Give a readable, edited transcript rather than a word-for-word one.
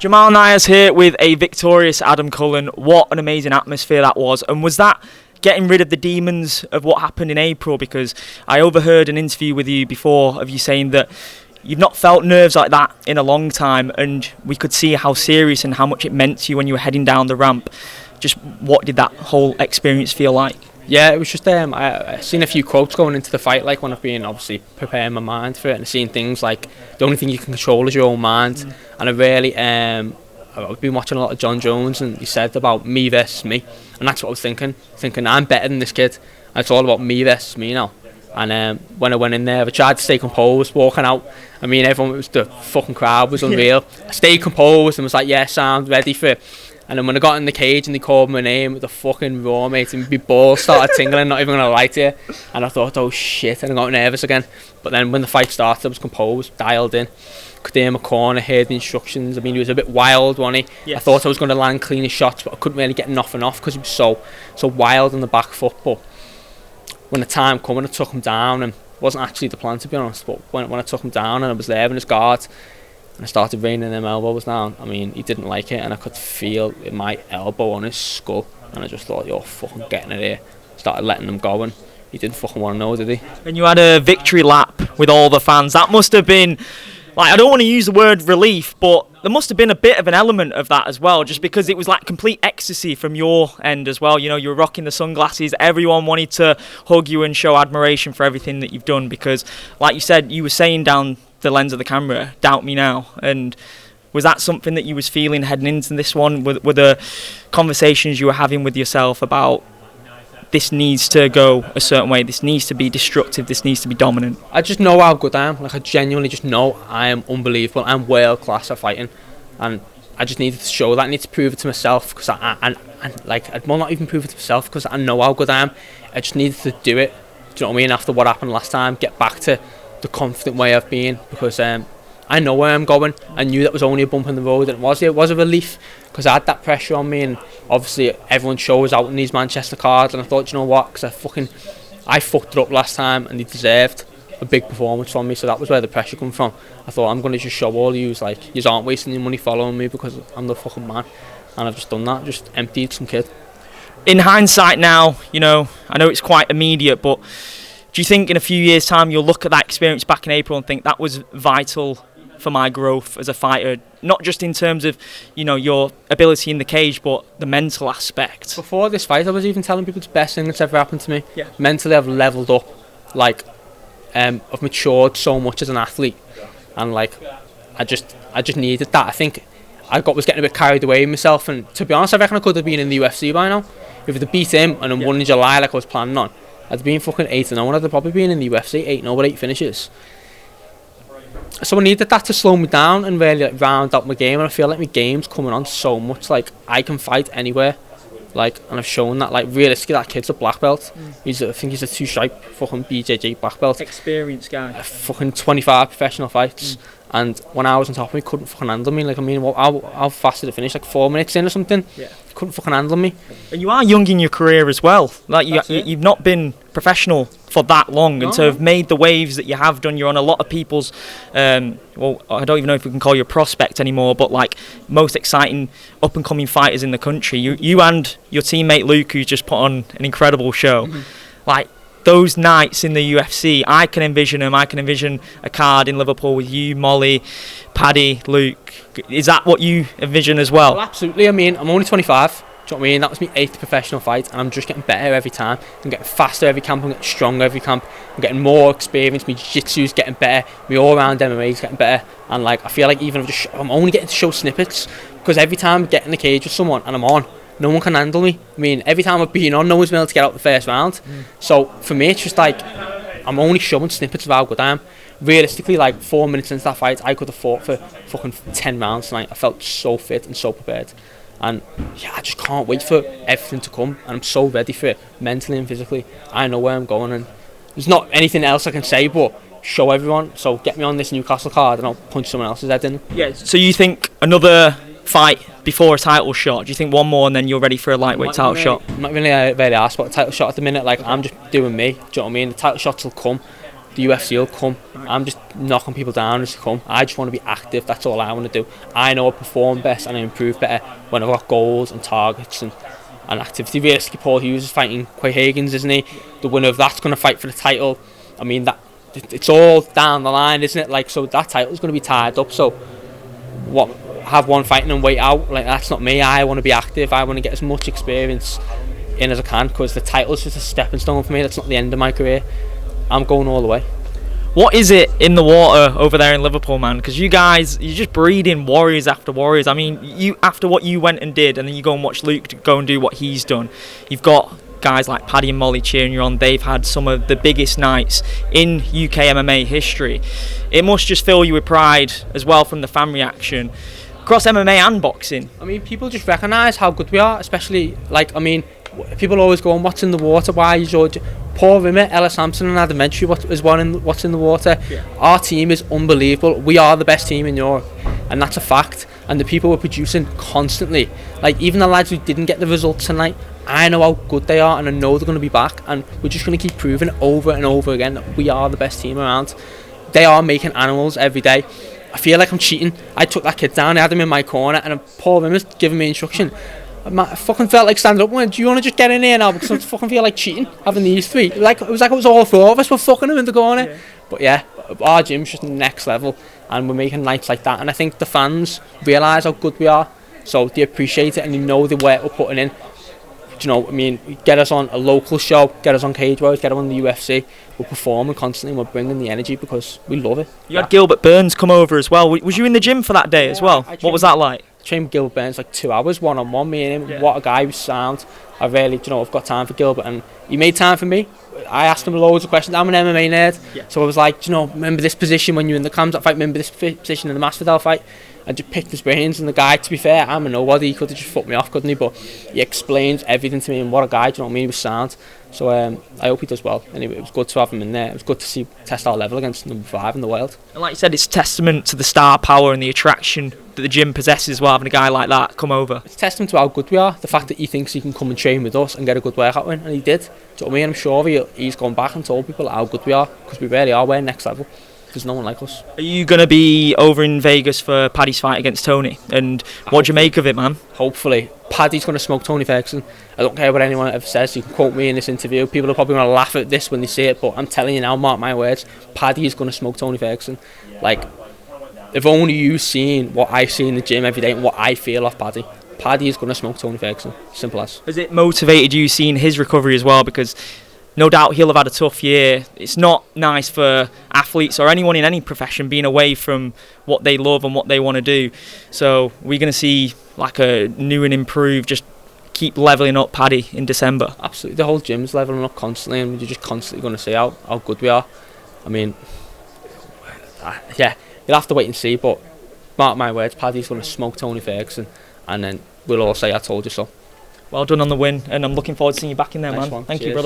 Jamal Nias here with a victorious Adam Cullen. What an amazing atmosphere that was. And was that getting rid of the demons of what happened in April? Because I overheard an interview with you before of you saying that you've not felt nerves like that in a long time, and we could see how serious and how much it meant to you when you were heading down the ramp. Just what did that whole experience feel like? Yeah, it was just I seen a few quotes going into the fight, like when I've been obviously preparing my mind for it, and I've seen things like the only thing you can control is your own mind. And I really I've been watching a lot of John Jones, and he said about me versus me, and that's what I was thinking I'm better than this kid, and it's all about me versus me now. And when I went in there, I tried to stay composed, walking out. I mean, everyone, the fucking crowd was unreal. I stayed composed and was like, yeah, sound ready for it. And then when I got in the cage and they called my name with the fucking roar, mate, and my balls started tingling, not even going to lie to you. And I thought, oh shit, and I got nervous again. But then when the fight started, I was composed, dialed in. Could hear my corner, heard the instructions. I mean, he was a bit wild, wasn't he? Yes. I thought I was going to land cleaner shots, but I couldn't really get nothing off because he was so wild on the back foot. But when the time came, I took him down, and it wasn't actually the plan, to be honest, but when I took him down and I was there in his guard, and I started raining them elbows down, I mean, he didn't like it, and I could feel my elbow on his skull, and I just thought, you're fucking getting it here. Started letting him go, and he didn't fucking want to know, did he? And you had a victory lap with all the fans. That must have been, like, I don't want to use the word relief, but there must have been a bit of an element of that as well, just because it was like complete ecstasy from your end as well. You know, you were rocking the sunglasses. Everyone wanted to hug you and show admiration for everything that you've done, because, like you said, you were saying down the lens of the camera, doubt me now. And was that something that you was feeling heading into this one? Were the conversations you were having with yourself about this needs to go a certain way, this needs to be destructive, this needs to be dominant? I just know how good I am. Like, I genuinely just know I am unbelievable. I'm world class at fighting, and I just needed to show that. I need to prove it to myself, because I'd not even prove it to myself, because I know how good I am. I just needed to do it. Do you know what I mean? After what happened last time, get back to the confident way I've been, because I know where I'm going. I knew that was only a bump in the road, and it was a relief, because I had that pressure on me, and obviously everyone shows out in these Manchester cards, and I thought, you know what, because I fucked it up last time, and they deserved a big performance from me, so that was where the pressure come from. I thought, I'm going to just show all yous, like, yous aren't wasting your money following me, because I'm the fucking man, and I've just done that, just emptied some kid. In hindsight now, you know, I know it's quite immediate, but do you think in a few years' time you'll look at that experience back in April and think that was vital for my growth as a fighter, not just in terms of, you know, your ability in the cage, but the mental aspect? Before this fight, I was even telling people it's the best thing that's ever happened to me. Yeah. Mentally, I've leveled up. Like, I've matured so much as an athlete, and like, I just needed that. I think was getting a bit carried away with myself, and to be honest, I reckon I could have been in the UFC by now. If I'd beat him and then won in July like I was planning on, I'd been fucking 8-0, and I'd probably been in the UFC 8-0 with 8 finishes. So I needed that to slow me down and really like round out my game, and I feel like my game's coming on so much. Like, I can fight anywhere, like, and I've shown that. Like, realistically, that kid's a black belt. I think he's a 2-stripe fucking BJJ black belt. Experienced guy. Fucking 25 professional fights. And when I was on top of him, he couldn't fucking handle me. Like, I mean, how fast did it finish? Like 4 minutes in or something? Yeah. He couldn't fucking handle me. And you are young in your career as well. Like, you've not been professional for that long, and to have made the waves that you have done, you're on a lot of people's, well, I don't even know if we can call you a prospect anymore, but like most exciting up-and-coming fighters in the country. You and your teammate Luke, who's just put on an incredible show. Like, those nights in the UFC, I can envision them. I can envision a card in Liverpool with you, Molly, Paddy, Luke. Is that what you envision as well? Well, absolutely. I mean, I'm only 25. Do you know what I mean? That was my 8th professional fight, and I'm just getting better every time. I'm getting faster every camp. I'm getting stronger every camp. I'm getting more experience. My jiu-jitsu's getting better. My all-round MMA's getting better. And like, I feel like even I'm only getting to show snippets, because every time I get in the cage with someone and I'm on, no one can handle me. I mean, every time I've been on, no one's been able to get out the first round. So for me, it's just like, I'm only showing snippets of how good I am. Realistically, like 4 minutes into that fight, I could have fought for fucking 10 rounds tonight. I felt so fit and so prepared. And yeah, I just can't wait for everything to come. And I'm so ready for it, mentally and physically. I know where I'm going, and there's not anything else I can say but show everyone. So get me on this Newcastle card and I'll punch someone else's head in. Yeah, so you think another fight before a title shot? Do you think one more and then you're ready for a lightweight title shot? I'm not really very asked about a title shot at the minute. Like, I'm just doing me. Do you know what I mean? The title shots will come. the UFC will come. I'm just knocking people down as they come. I just want to be active. That's all I want to do. I know I perform best and I improve better when I've got goals and targets and activity. Realistically, Paul Hughes is fighting Quay Higgins, isn't he? The winner of that's going to fight for the title. I mean, that it's all down the line, isn't it? Like, so that title's going to be tied up. So what? Have one fighting and wait out? Like, that's not me. I want to be active. I want to get as much experience in as I can, because the title's just a stepping stone for me. That's not the end of my career. I'm going all the way. What is it in the water over there in Liverpool, man? Because you guys, you're just breeding warriors after warriors. I mean, you, after what you went and did, and then you go and watch Luke go and do what he's done, you've got guys like Paddy and Molly cheering you on. They've had some of the biggest nights in UK MMA history. It must just fill you with pride as well from the fan reaction across MMA and boxing. I mean, people just recognise how good we are, especially, like, I mean, people always go on, what's in the water, why is your... Paul Rimmer, Ella Sampson and Adam Entry is one in what's in the water. Yeah. Our team is unbelievable. We are the best team in Europe, and that's a fact. And the people we're producing constantly, like even the lads who didn't get the results tonight, I know how good they are and I know they're going to be back, and we're just going to keep proving over and over again that we are the best team around. They are making animals every day. I feel like I'm cheating. I took that kid down, I had him in my corner, and Paul Rimmer's giving me instruction. I fucking felt like standing up and went, do you want to just get in here now, because I fucking feel like cheating having these three. Like it was all four of us were fucking him in the corner. Yeah. But yeah, our gym's just next level, and we're making nights like that, and I think the fans realise how good we are, so they appreciate it and they know the work we're putting in. Do you know, I mean, get us on a local show, get us on Cage Warriors, get us on the UFC. We're performing constantly and we're bringing the energy because we love it. You had Gilbert Burns come over as well. Was you in the gym for that day as well? What was that like? Trained with Gilbert Burns like 2 hours, one-on-one, me and him. Yeah. What a guy, he was sound. I really, I've got time for Gilbert, and he made time for me. I asked him loads of questions. I'm an MMA nerd, so I was like, remember this position when you're in the Kamzat fight, remember this position in the Masvidal fight? I just picked his brains, and the guy, to be fair, I'm a nobody, he could have just fucked me off, couldn't he? But he explained everything to me, and what a guy, he was sound. So I hope he does well. Anyway, it was good to have him in there. It was good to test our level against number 5 in the world. And like you said, it's testament to the star power and the attraction that the gym possesses while having a guy like that come over. It's testament to how good we are. The fact that he thinks he can come and train with us and get a good workout in, and he did. Do you know what I mean? I'm sure he's gone back and told people how good we are, because we really are. We're next level. There's no one like us. Are you going to be over in Vegas for Paddy's fight against Tony? And what do you make of it, man? Hopefully. Paddy's going to smoke Tony Ferguson. I don't care what anyone ever says. You can quote me in this interview. People are probably going to laugh at this when they see it, but I'm telling you now, mark my words, Paddy is going to smoke Tony Ferguson. Like, if only you've seen what I see in the gym every day and what I feel off Paddy. Paddy is going to smoke Tony Ferguson. Simple as. Has it motivated you seeing his recovery as well? Because no doubt he'll have had a tough year. It's not nice for athletes or anyone in any profession being away from what they love and what they want to do. So we're going to see like a new and improved, just keep levelling up Paddy in December. Absolutely. The whole gym's levelling up constantly, and you're just constantly going to see how good we are. I mean, yeah, you'll have to wait and see, but mark my words, Paddy's going to smoke Tony Ferguson, and then we'll all say I told you so. Well done on the win, and I'm looking forward to seeing you back in there, nice man. One. Thank Cheers. you, brother.